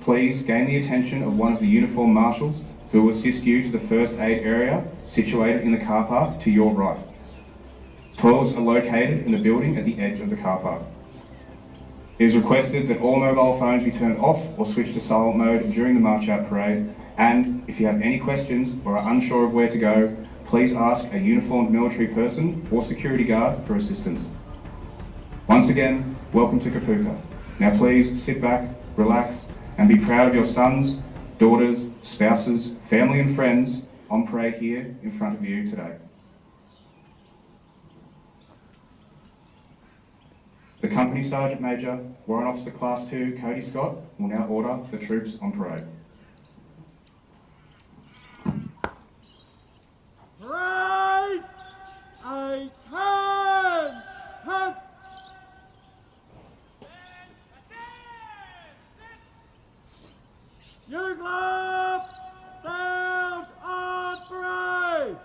Please gain the attention of one of the uniformed marshals who will assist you to the first aid area situated in the car park to your right. Toilets are located in the building at the edge of the car park. It is requested that all mobile phones be turned off or switched to silent mode during the march out parade, and if you have any questions or are unsure of where to go, please ask a uniformed military person or security guard for assistance. Once again, welcome to Kapooka. Now please sit back, relax, and be proud of your sons, daughters, spouses, family and friends on parade here in front of you today. The Company Sergeant Major, Warrant Officer Class 2, Cody Scott, will now order the troops on parade. Parade! A turn! Turn! Bugler! Sound on parade!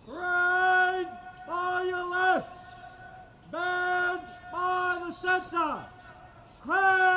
Parade by your left! Band by the centre! Crane!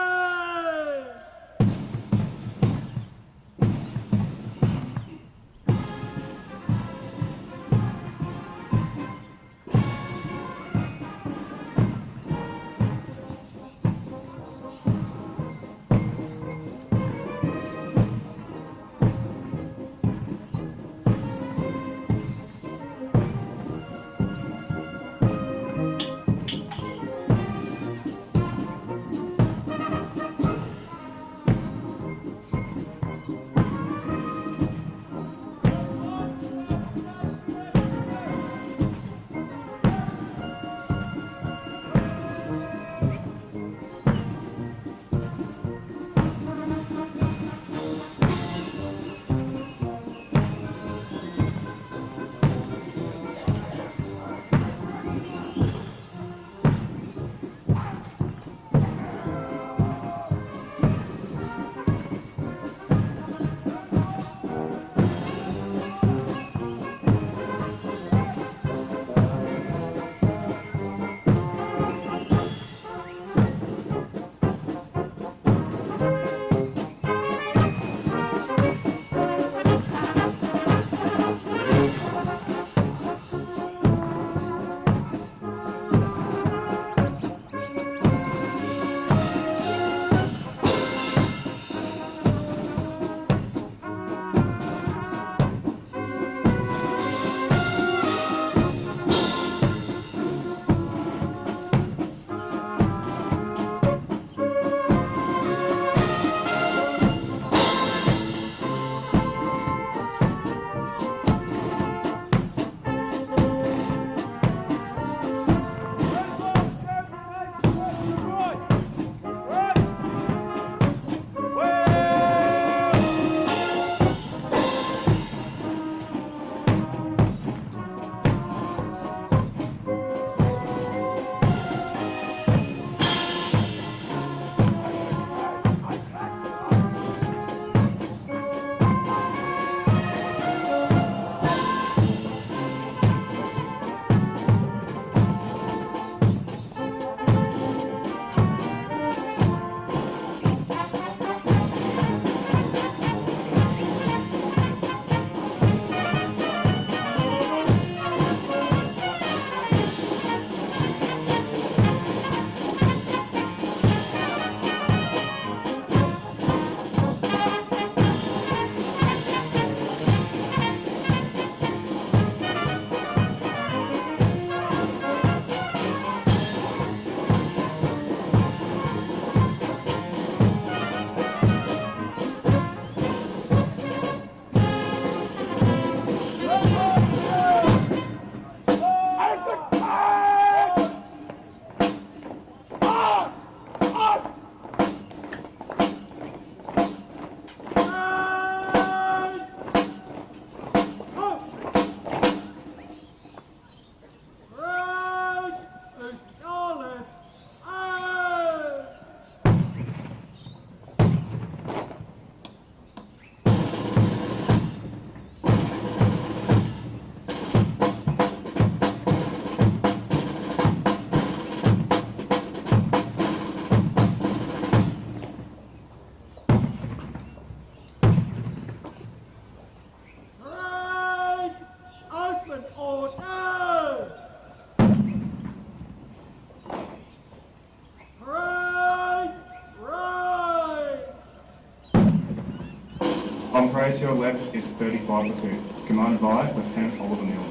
parade to your left is 35 Platoon, commanded by Lieutenant Oliver Mill.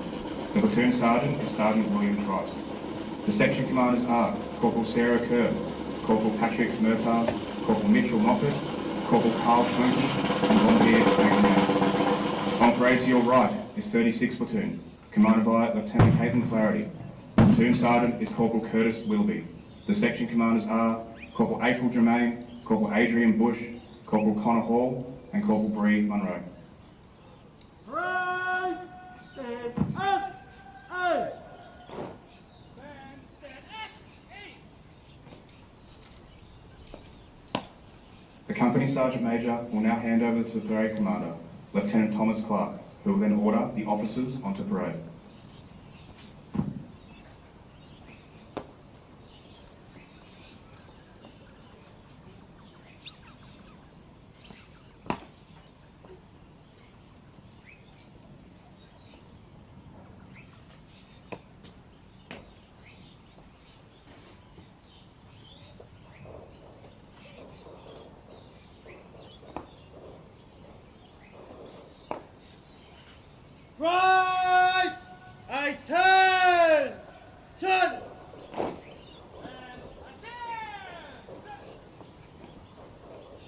The platoon sergeant is Sergeant William Price. The section commanders are Corporal Sarah Kerr, Corporal Patrick Murtagh, Corporal Mitchell Moffat, Corporal Carl Schunke, and Bombardier St. Anne. On parade to your right is 36 Platoon, commanded by Lieutenant Caitlin Flaherty. The platoon sergeant is Corporal Curtis Willoughby. The section commanders are Corporal April Germain, Corporal Adrian Bush, Corporal Connor Hall, and Corporal Bree Munro. Parade! Stand at A! The Company Sergeant Major will now hand over to the Parade Commander, Lieutenant Thomas Clark, who will then order the officers onto parade. Right! Attention!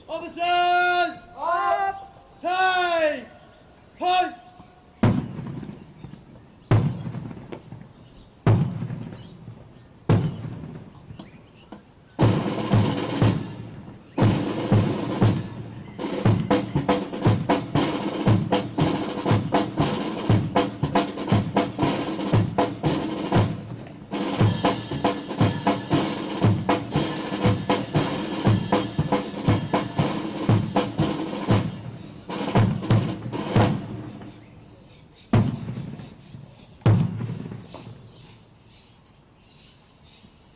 Officers! Up! Take! Post!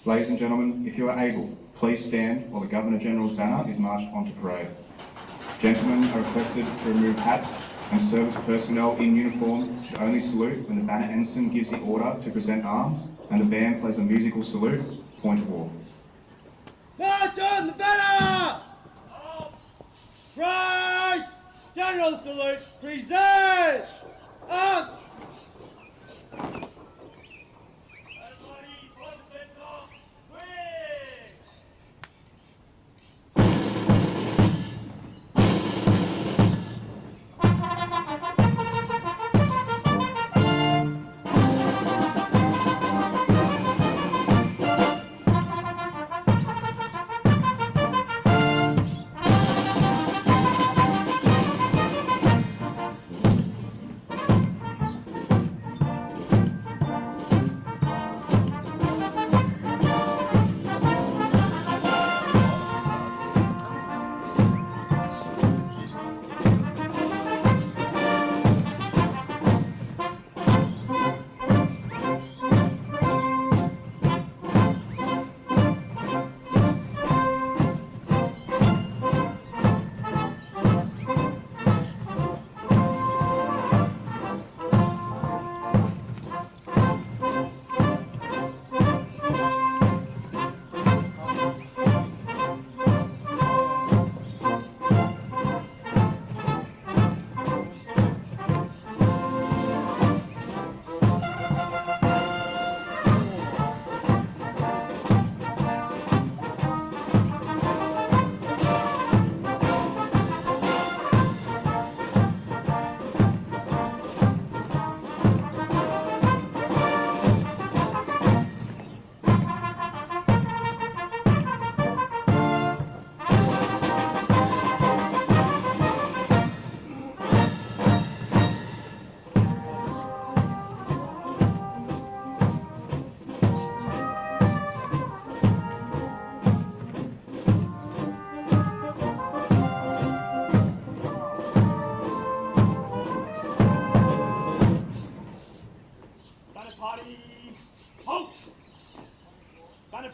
Ladies and gentlemen, if you are able, please stand while the Governor-General's banner is marched onto parade. Gentlemen are requested to remove hats, and service personnel in uniform should only salute when the banner ensign gives the order to present arms and the band plays a musical salute, point of war. March on the banner! Right! General salute, present! Arms!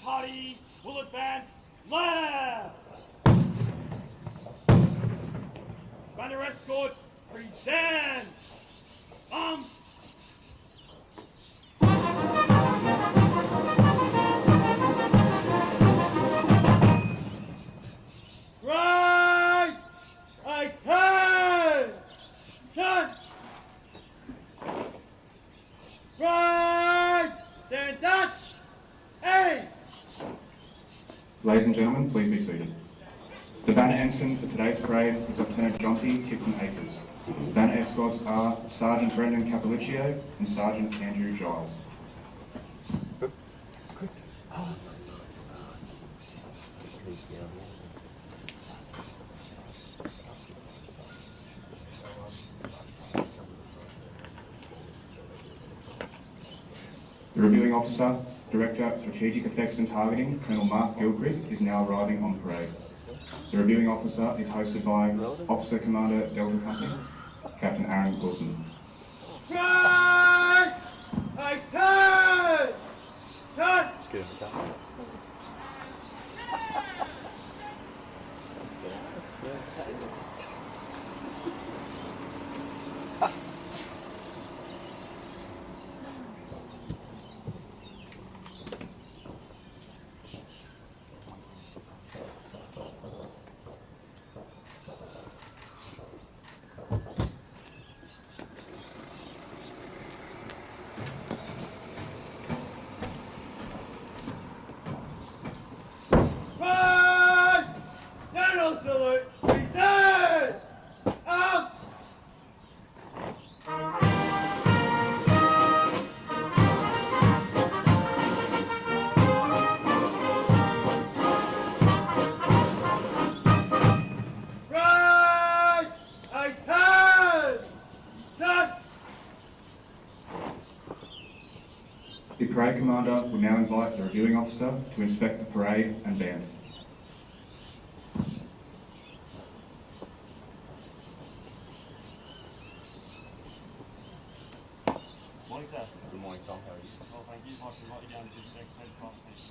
Party will advance left. Banner escort present. Right! Attention! Ladies and gentlemen, please be seated. The banner ensign for today's parade is Lieutenant John T. Tipton Akers. Banner escorts are Sergeant Brendan Capoliccio and Sergeant Andrew Giles. The reviewing officer, Director, Strategic Effects and Targeting, Colonel Mark Gilchrist, is now arriving on parade. The reviewing officer is hosted by Officer Commander Delta Company, Captain Aaron Wilson. Strike! I turn! Turn! Strike! General salute! Present! Arms! Strike! I turn! Turn! The parade commander will now invite the reviewing officer to inspect the parade and band. Morning, sir. Good morning, Tom. How are you? Well, thank you. I should write you down to inspect the class, please.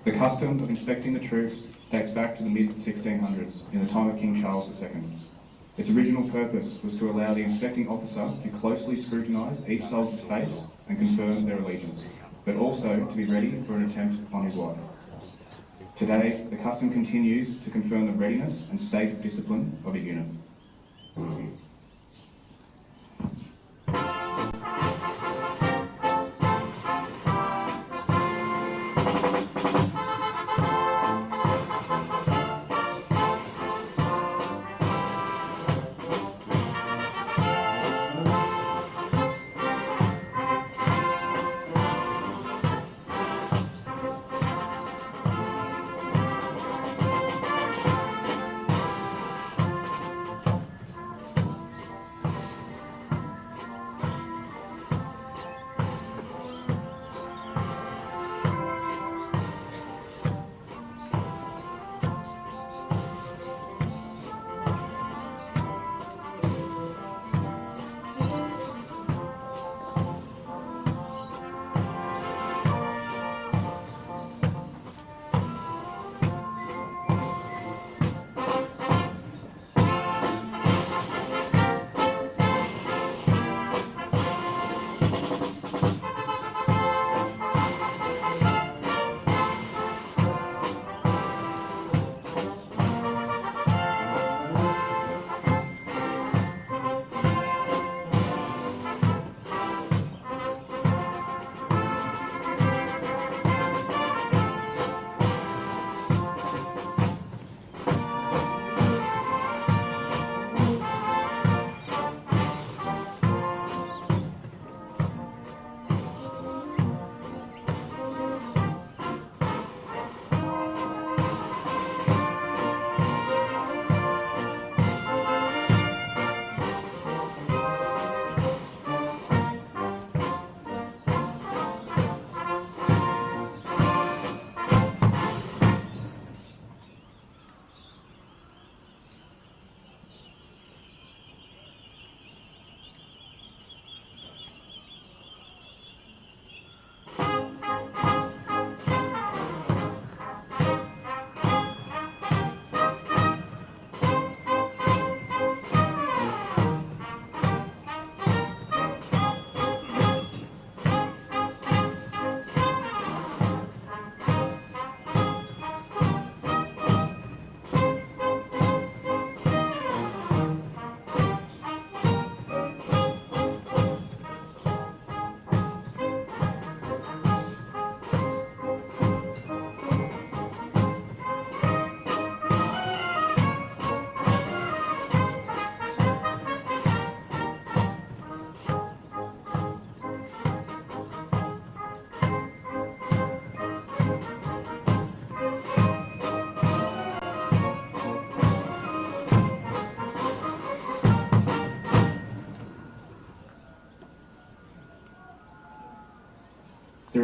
The custom of inspecting the troops dates back to the mid-1600s, in the time of King Charles II. Its original purpose was to allow the inspecting officer to closely scrutinise each soldier's face and confirm their allegiance, but also to be ready for an attempt on his life. Today, the custom continues to confirm the readiness and state of discipline of a unit.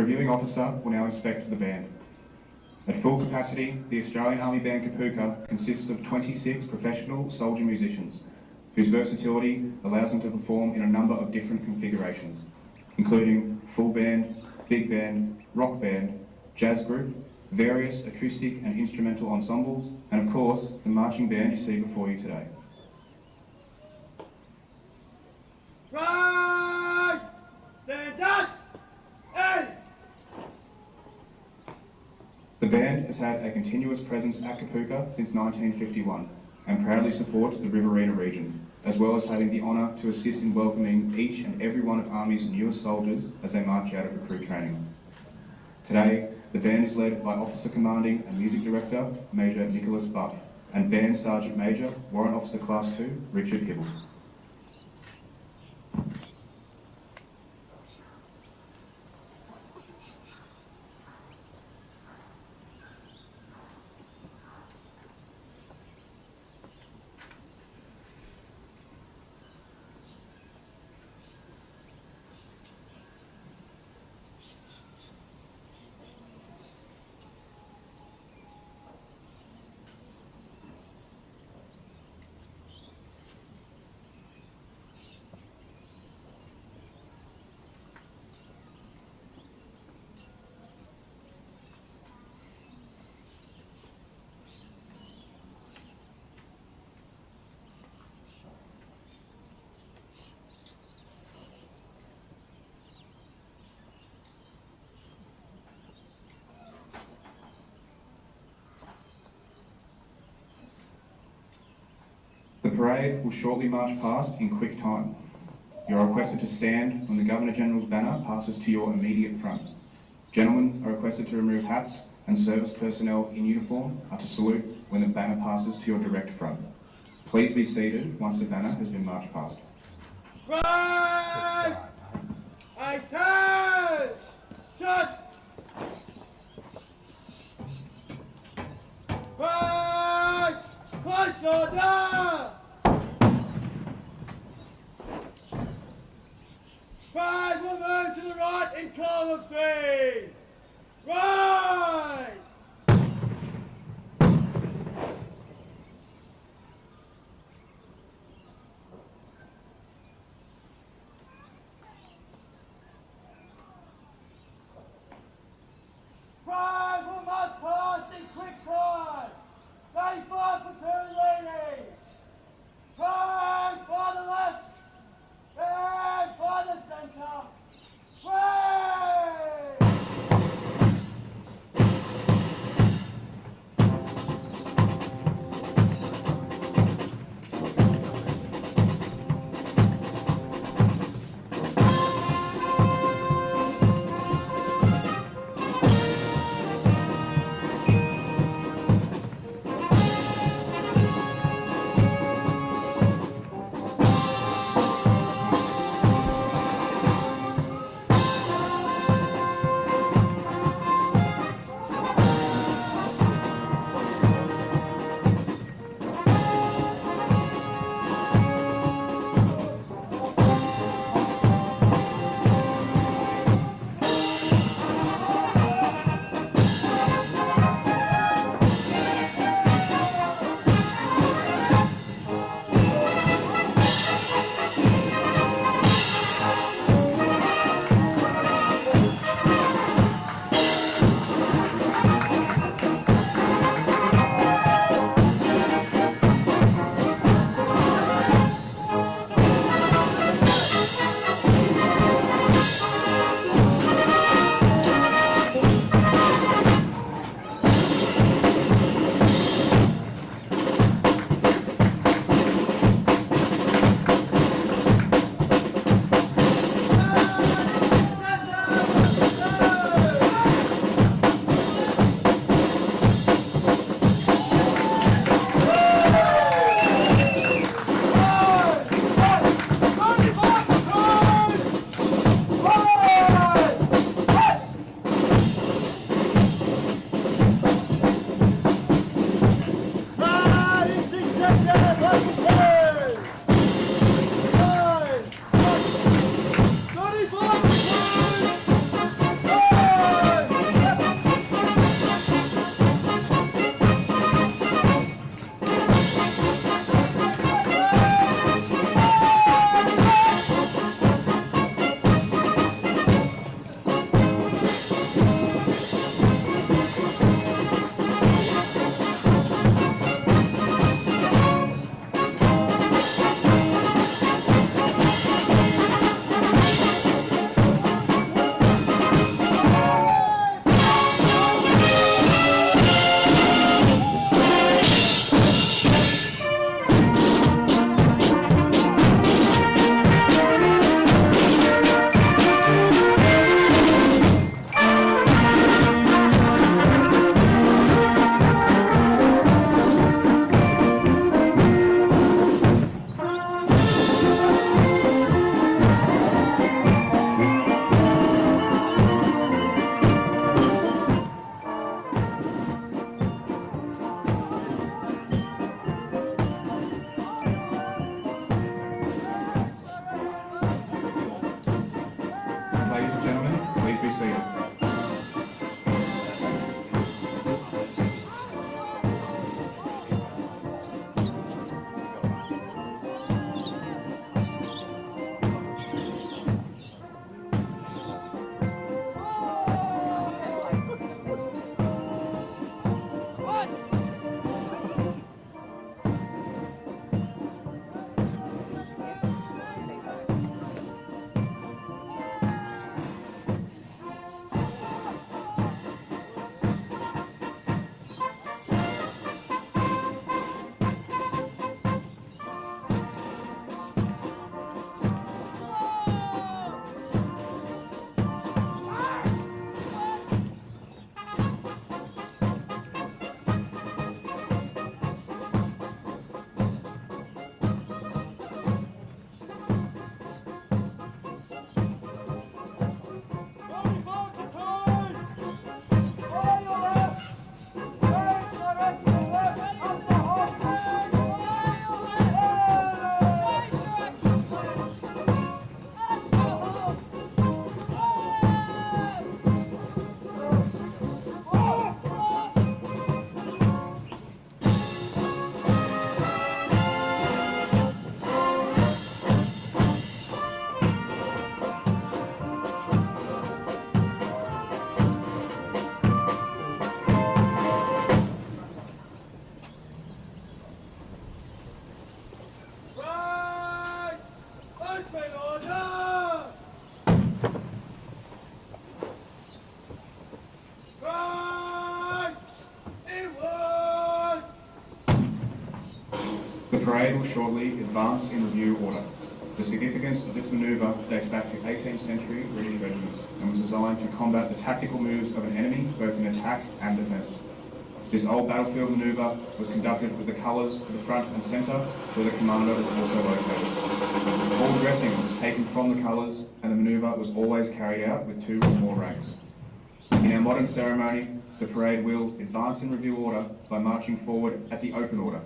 reviewing officer will now inspect the band. At full capacity, the Australian Army Band Kapooka consists of 26 professional soldier musicians, whose versatility allows them to perform in a number of different configurations, including full band, big band, rock band, jazz group, various acoustic and instrumental ensembles, and of course, the marching band you see before you today. Right! Stand up! And The band has had a continuous presence at Kapooka since 1951 and proudly supports the Riverina region, as well as having the honour to assist in welcoming each and every one of Army's newest soldiers as they march out of recruit training. Today, the band is led by Officer Commanding and Music Director, Major Nicholas Buff, and Band Sergeant Major, Warrant Officer Class 2, Richard Hibble. The parade will shortly march past in quick time. You are requested to stand when the Governor-General's banner passes to your immediate front. Gentlemen are requested to remove hats, and service personnel in uniform are to salute when the banner passes to your direct front. Please be seated once the banner has been marched past. right! I turn! Shut! Right! Close order! Right, we'll move to the right in column of three. Right! Right, we'll march past in quick time. 35 platoon leading. Right, by the left. And by the centre. Right! parade will shortly advance in review order. The significance of this manoeuvre dates back to 18th century British regiments and was designed to combat the tactical moves of an enemy both in attack and defence. This old battlefield manoeuvre was conducted with the colours to the front and centre, where the commander was also located. All dressing was taken from the colours, and the manoeuvre was always carried out with 2 or more ranks. In our modern ceremony, the parade will advance in review order by marching forward at the open order.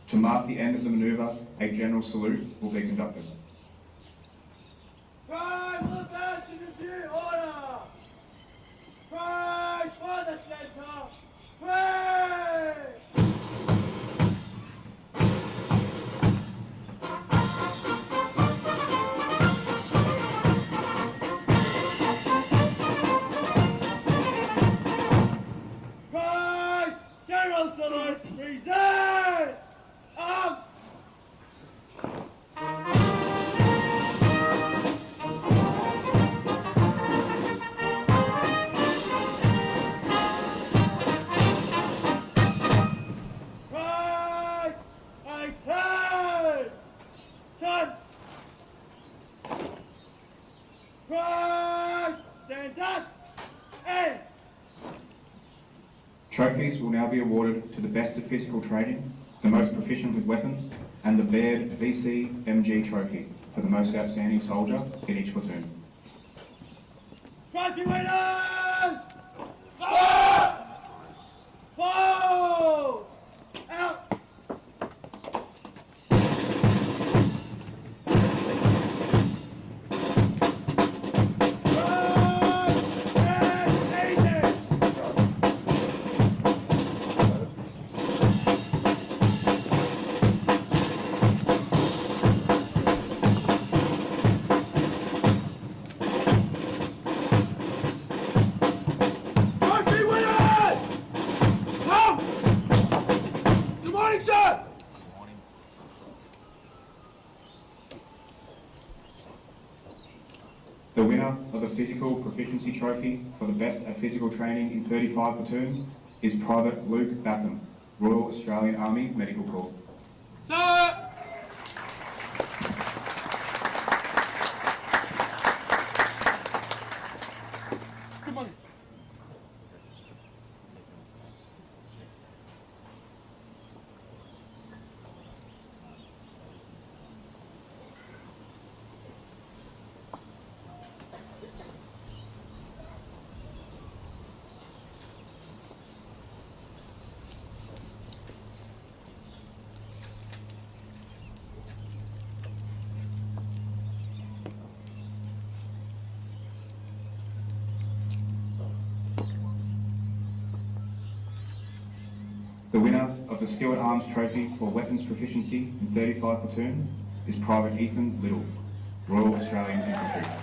To mark the end of the manoeuvre, a general salute will be conducted. Pride will advance in review order. Pride for the centre. Pray! Pride! General salute! Present! Up! Pride! I turn! Turn! Pride! Stand up! And! Trophies will now be awarded to the best at physical training, the most proficient with weapons, and the Baird VC-MG trophy for the most outstanding soldier in each platoon. Trophy winners! Fast! Forward! Out! Trophy winners! Out! Good morning, sir! The winner of the Physical Proficiency Trophy for the best at physical training in 35 platoon is Private Luke Batham, Royal Australian Army Medical Corps. Sir! Good morning, sir. The winner of the Skilled Arms Trophy for Weapons Proficiency in 35 platoon is Private Ethan Little, Royal Australian Infantry.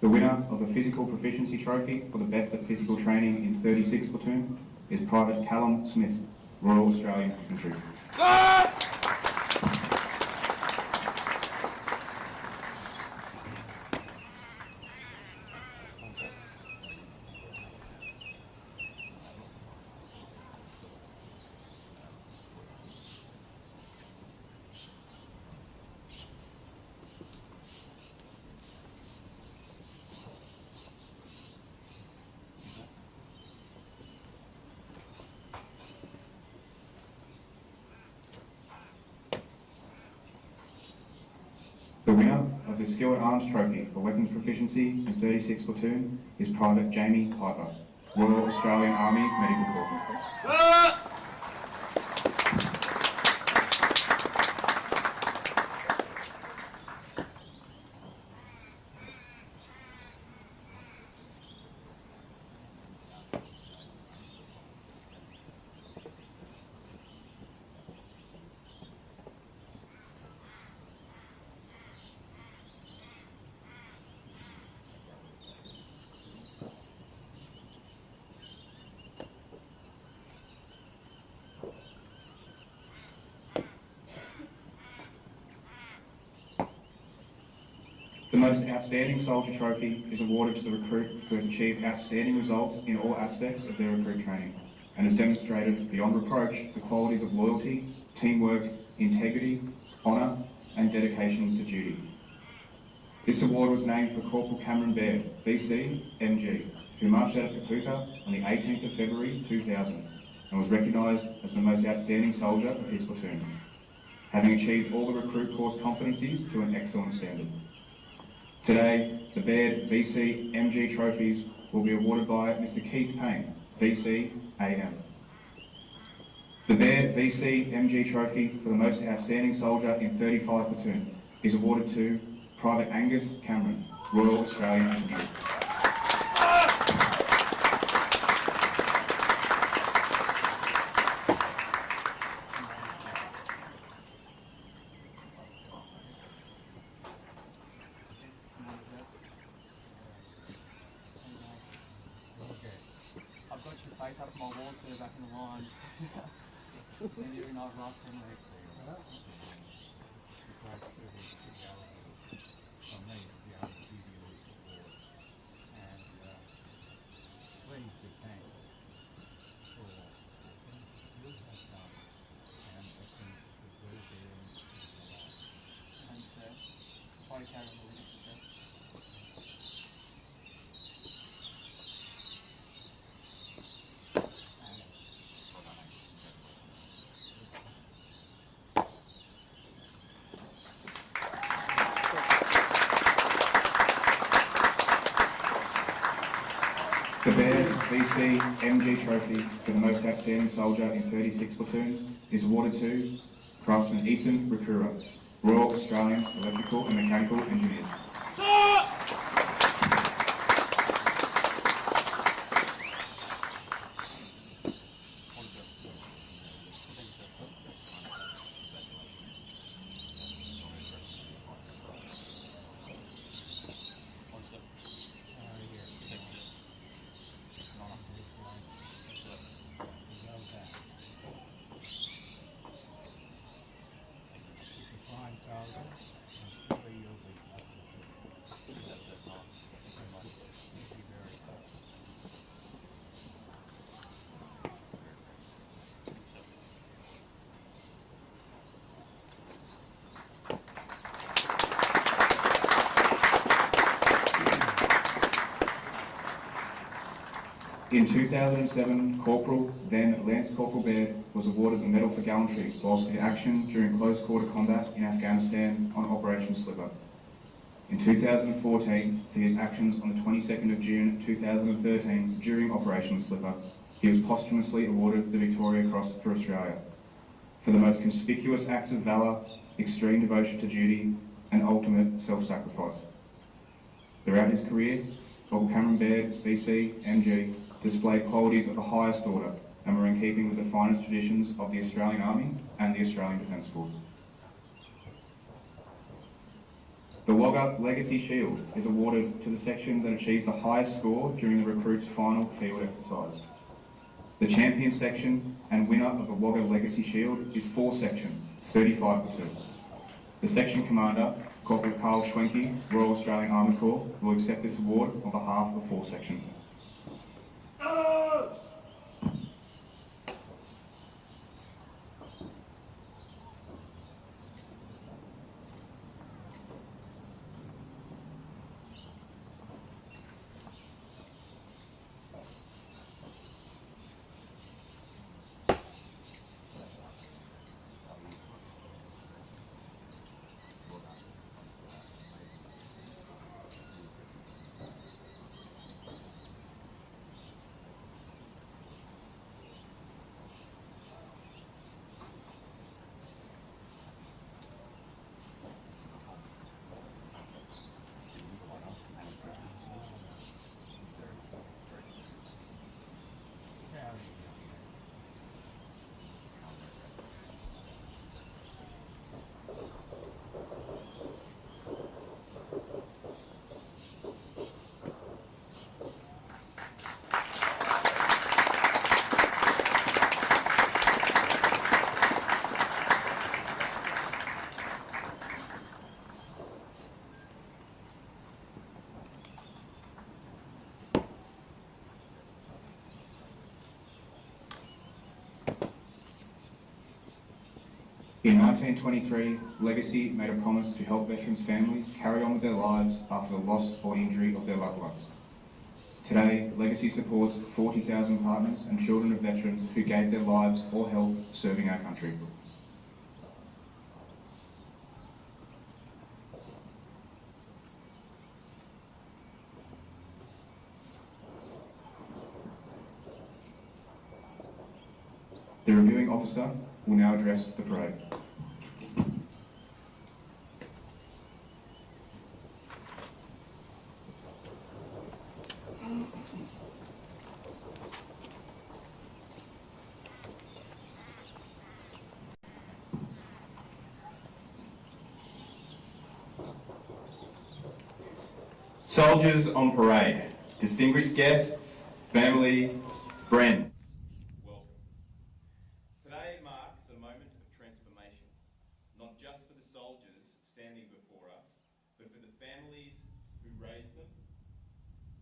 The winner of the Physical Proficiency Trophy for the best at physical training in 36 platoon is Private Callum Smith, Royal Australian Infantry. The winner of the Skilled Arms Trophy for Weapons Proficiency in 36 platoon is Private Jamie Piper, Royal Australian Army Medical Corps. The most outstanding soldier trophy is awarded to the recruit who has achieved outstanding results in all aspects of their recruit training and has demonstrated beyond reproach the qualities of loyalty, teamwork, integrity, honour and dedication to duty. This award was named for Corporal Cameron Baird, VC, MG, who marched out of Kapooka on the 18th of February 2000 and was recognised as the most outstanding soldier of his platoon, having achieved all the recruit course competencies to an excellent standard. Today, the Baird VC MG trophies will be awarded by Mr Keith Payne, VC AM. The Baird VC MG trophy for the most outstanding soldier in 35 platoon is awarded to Private Angus Cameron, Royal Australian Infantry. I've got your face up on my wall, sir, back in the lines. And you're in our last 10 weeks. For me to be able to give you this award, and please be thankful for the things you have done and the things that we're doing in your life. And sir, try to carry on the leadership, sir. The Baird VC MG trophy for the most outstanding soldier in 36 platoons is awarded to Craftsman Ethan Rikura, Royal Australian Electrical and Mechanical Engineers. In 2007, Corporal, then Lance Corporal Baird, was awarded the Medal for Gallantry whilst in action during close quarter combat in Afghanistan on Operation Slipper. In 2014, for his actions on the 22nd of June 2013 during Operation Slipper, he was posthumously awarded the Victoria Cross for Australia for the most conspicuous acts of valour, extreme devotion to duty and ultimate self-sacrifice. Throughout his career, Corporal Cameron Baird, VC, MG, displayed qualities of the highest order and were in keeping with the finest traditions of the Australian Army and the Australian Defence Force. The Wagga Legacy Shield is awarded to the section that achieves the highest score during the recruit's final field exercise. The champion section and winner of the Wagga Legacy Shield is 4 Section, 35 platoon. The section commander, Corporal Carl Schwenke, Royal Australian Army Corps, will accept this award on behalf of 4 Section. In 1923, Legacy made a promise to help veterans' families carry on with their lives after the loss or injury of their loved ones. Today, Legacy supports 40,000 partners and children of veterans who gave their lives or health serving our country. The reviewing officer will now address the parade. Soldiers on parade, distinguished guests, family, friends. Welcome. Today marks a moment of transformation, not just for the soldiers standing before us, but for the families who raised them,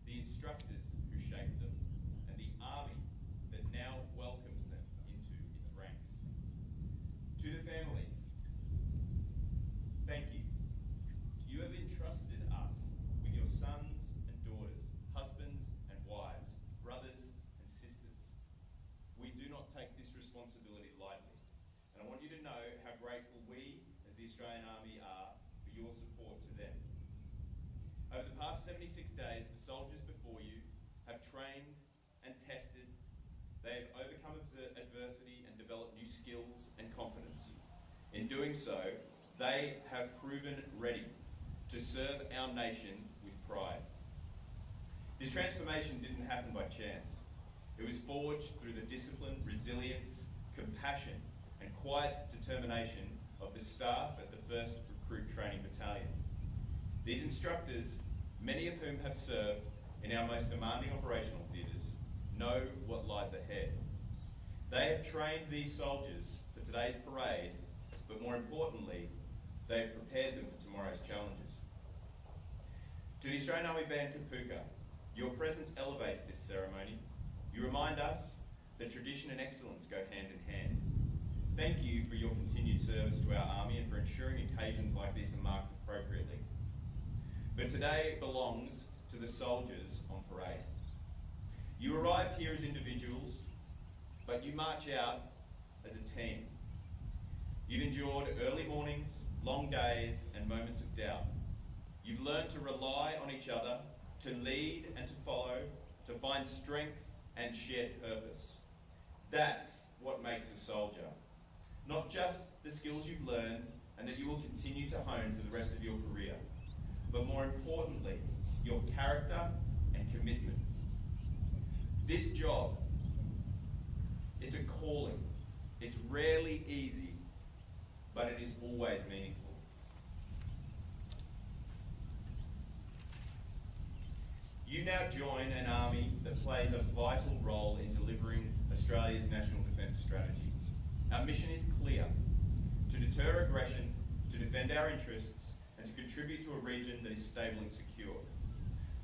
the instructors who shaped them, and the army that now welcomes them into its ranks. To the families, thank you. You have entrusted us with your sons and daughters, husbands and wives, brothers and sisters. We do not take this responsibility lightly, and I want you to know how grateful we, as the Australian Army, are for your support to them. Over the past 76 days, the soldiers before you have trained and tested. They have overcome adversity and developed new skills and confidence. In doing so, they have proven ready to serve our nation with pride. This transformation didn't happen by chance. It was forged through the discipline, resilience, compassion, and quiet determination of the staff at the 1st Recruit Training Battalion. These instructors, many of whom have served in our most demanding operational theatres, know what lies ahead. They have trained these soldiers for today's parade, but more importantly, they have prepared them for tomorrow's challenges. To the Australian Army Band Kapooka, your presence elevates this ceremony. You remind us that tradition and excellence go hand in hand. Thank you for your continued service to our Army and for ensuring occasions like this are marked appropriately. But today belongs to the soldiers on parade. You arrived here as individuals, but you march out as a team. You've endured early mornings, long days, and moments of doubt. You've learned to rely on each other, to lead and to follow, to find strength and shared purpose. That's what makes a soldier. Not just the skills you've learned and that you will continue to hone for the rest of your career, but more importantly, your character and commitment. This job, it's a calling. It's rarely easy, but it is always meaningful. You now join an army that plays a vital role in delivering Australia's national defence strategy. Our mission is clear: to deter aggression, to defend our interests, and to contribute to a region that is stable and secure.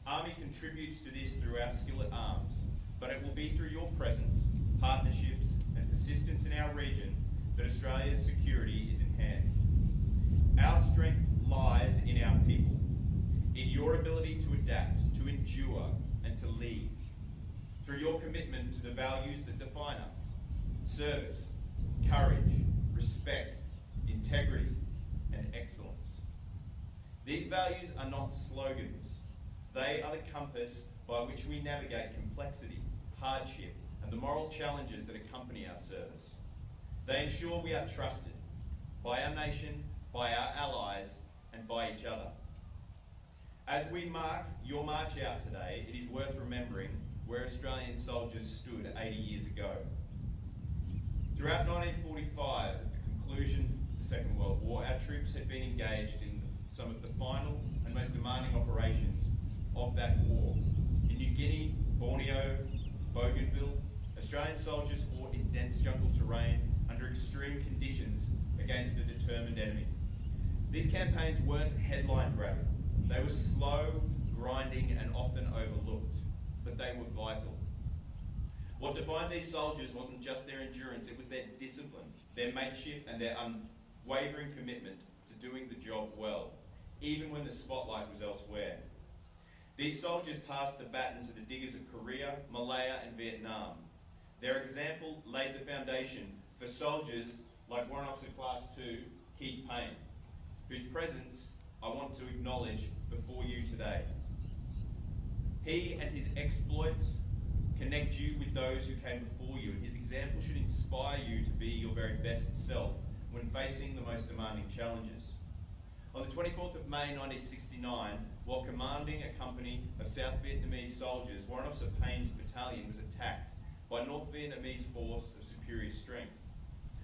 Army contributes to this through our skill at arms, but it will be through your presence, partnerships, and persistence in our region that Australia's security is enhanced. Our strength lies in our people, in your ability to adapt, to endure, and to lead. Through your commitment to the values that define us: service, courage, respect, integrity, and excellence. These values are not slogans. They are the compass by which we navigate complexity, hardship, and the moral challenges that accompany our service. They ensure we are trusted by our nation, by our allies, and by each other. As we mark your march out today, it is worth remembering where Australian soldiers stood 80 years ago. Throughout 1945, at the conclusion of the Second World War, our troops had been engaged in some of the final and most demanding operations of that war. In New Guinea, Borneo, Bougainville, Australian soldiers fought in dense jungle terrain under extreme conditions against a determined enemy. These campaigns weren't headline grabbing. They were slow, grinding, and often overlooked, but they were vital. What defined these soldiers wasn't just their endurance, it was their discipline, their mateship, and their unwavering commitment to doing the job well, even when the spotlight was elsewhere. These soldiers passed the baton to the diggers of Korea, Malaya and Vietnam. Their example laid the foundation for soldiers like Warrant Officer Class 2, Keith Payne, whose presence I want to acknowledge before you today. He and his exploits connect you with those who came before you, and his example should inspire you to be your very best self when facing the most demanding challenges. On the 24th of May 1969, while commanding a company of South Vietnamese soldiers, Warrant Officer Payne's battalion was attacked by a North Vietnamese force of superior strength.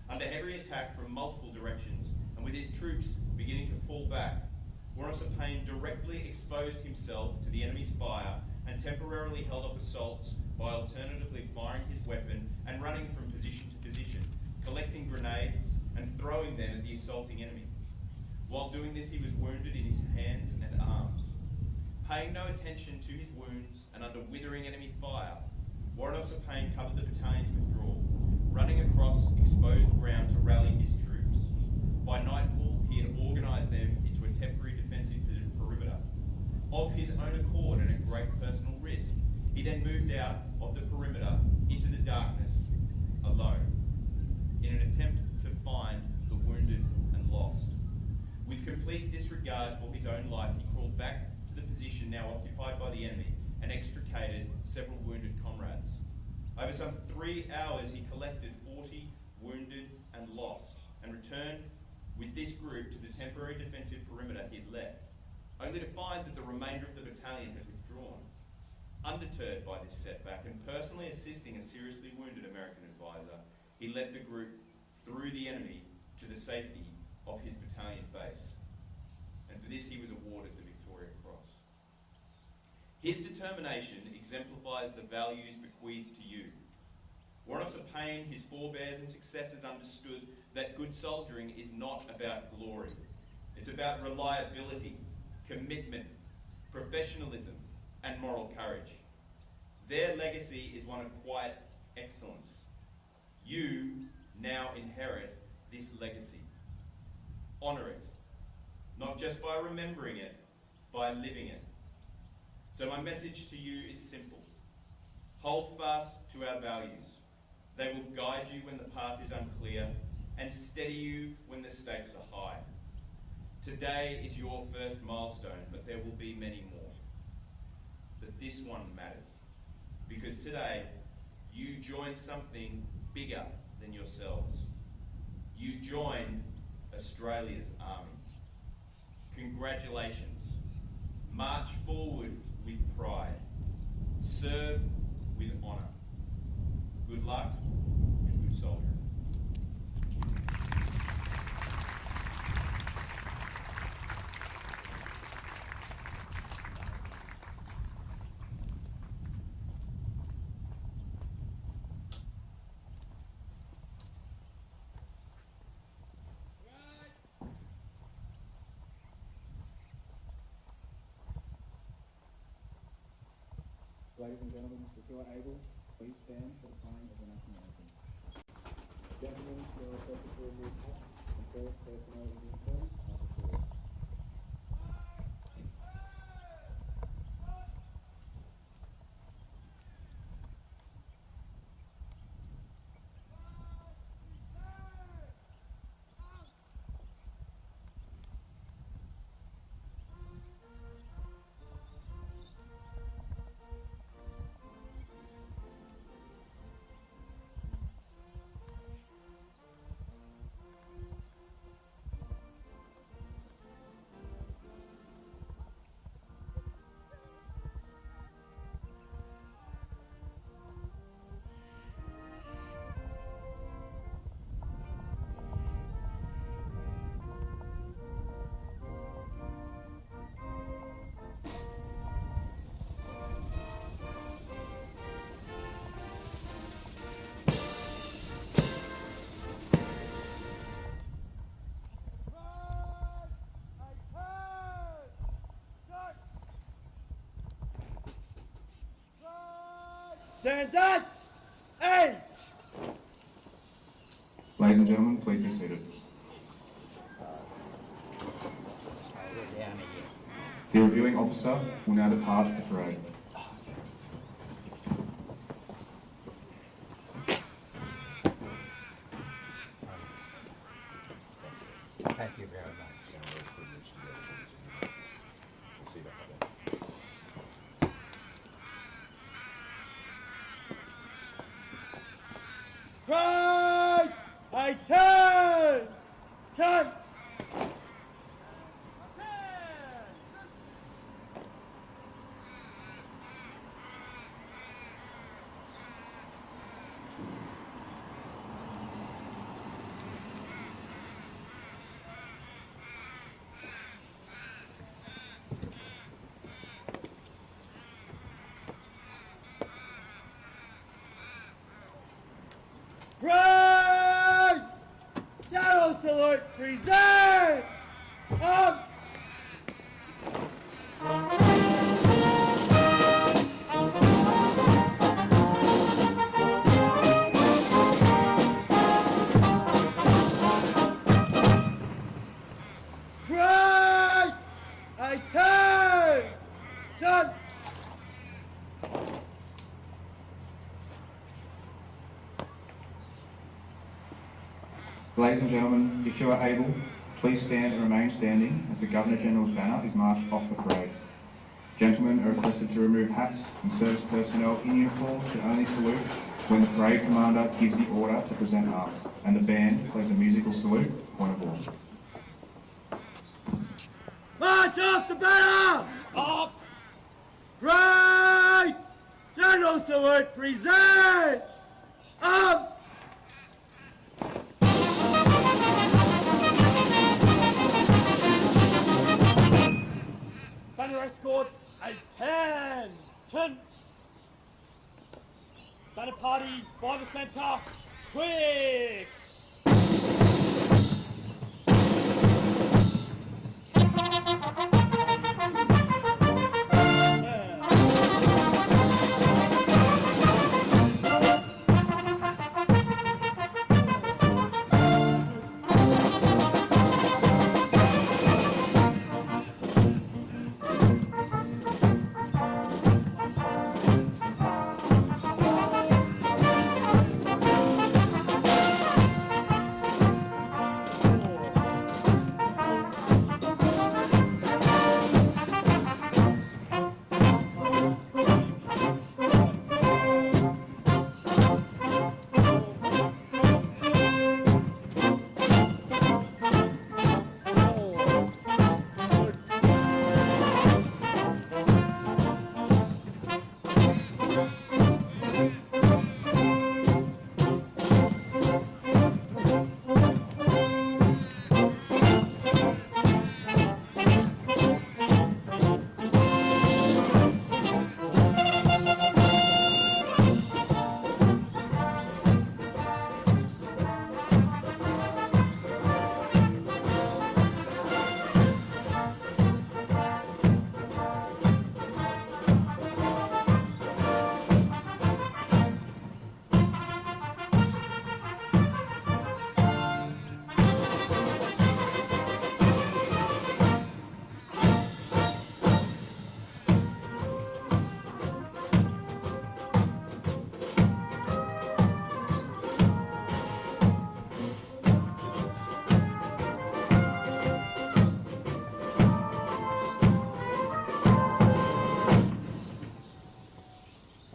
Under heavy attack from multiple directions, and with his troops beginning to fall back, Warrant Officer Payne directly exposed himself to the enemy's fire and temporarily held off assaults by alternatively firing his weapon and running from position to position, collecting grenades and throwing them at the assaulting enemy. While doing this, he was wounded in his hands and arms. Paying no attention to his wounds and under withering enemy fire, Warrant Officer Payne covered the battalion's withdrawal, running across exposed ground to rally his troops. By nightfall, he had organised them into a temporary defensive perimeter. Of his own accord and at great personal risk, he then moved out of the perimeter into the darkness, alone, in an attempt to find the wounded and lost. With complete disregard for his own life, he crawled back to the position now occupied by the enemy and extricated several wounded comrades. Over some 3 hours, he collected 40 wounded and lost and returned with this group to the temporary defensive perimeter he had left, only to find that the remainder of the battalion had withdrawn. Undeterred by this setback and personally assisting a seriously wounded American advisor, he led the group through the enemy to the safety of his battalion base. And for this he was awarded the Victoria Cross. His determination exemplifies the values bequeathed to you. Warrant Officer Payne, his forebears and successors understood that good soldiering is not about glory. It's about reliability, commitment, professionalism, and moral courage. Their legacy is one of quiet excellence. You now inherit this legacy. Honour it, not just by remembering it, by living it. So my message to you is simple. Hold fast to our values. They will guide you when the path is unclear and steady you when the stakes are high. Today is your first milestone, but there will be many more. But this one matters, because today you join something bigger than yourselves. You join Australia's army. Congratulations. March forward with pride. Serve with honour. Good luck and good soldiering. Ladies and gentlemen, if you are able, please stand for the playing of the national anthem. Gentlemen, your secretary will cut and first personnel in uniform are before. Stand at! Aim! Ladies and gentlemen, please be seated. The reviewing officer will now depart the parade. Thank you very much. We'll see about that. Pride! I turn! Turn! Pride! General salute, present! Arms! Pride! I turn! Shun! Ladies and gentlemen, if you are able, please stand and remain standing as the Governor-General's banner is marched off the parade. Gentlemen are requested to remove hats, and service personnel in uniform should only salute when the parade commander gives the order to present arms, and the band plays a musical salute, point of order. March off the banner! Off! Right! General salute, present! Arms! Banner escort, attention! Banner party by the centre, quick!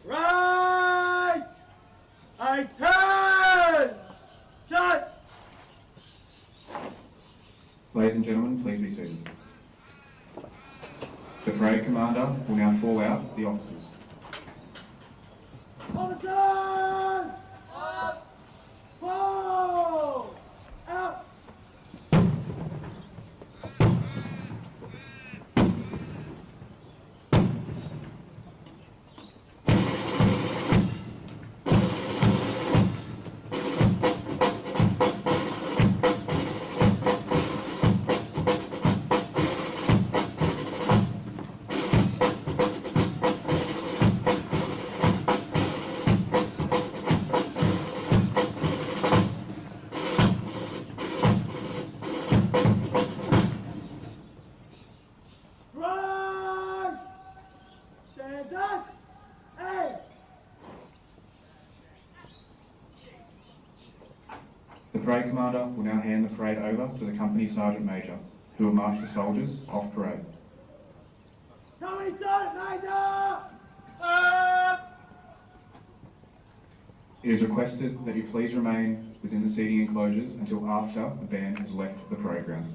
Right! I turn! Shut! Ladies and gentlemen, please be seated. The parade commander will now call out the officers. Officers! Up! Fall! Out! parade commander will now hand the parade over to the company sergeant major, who will march the soldiers off parade. Company Sergeant Major! It is requested that you please remain within the seating enclosures until after the band has left the parade ground.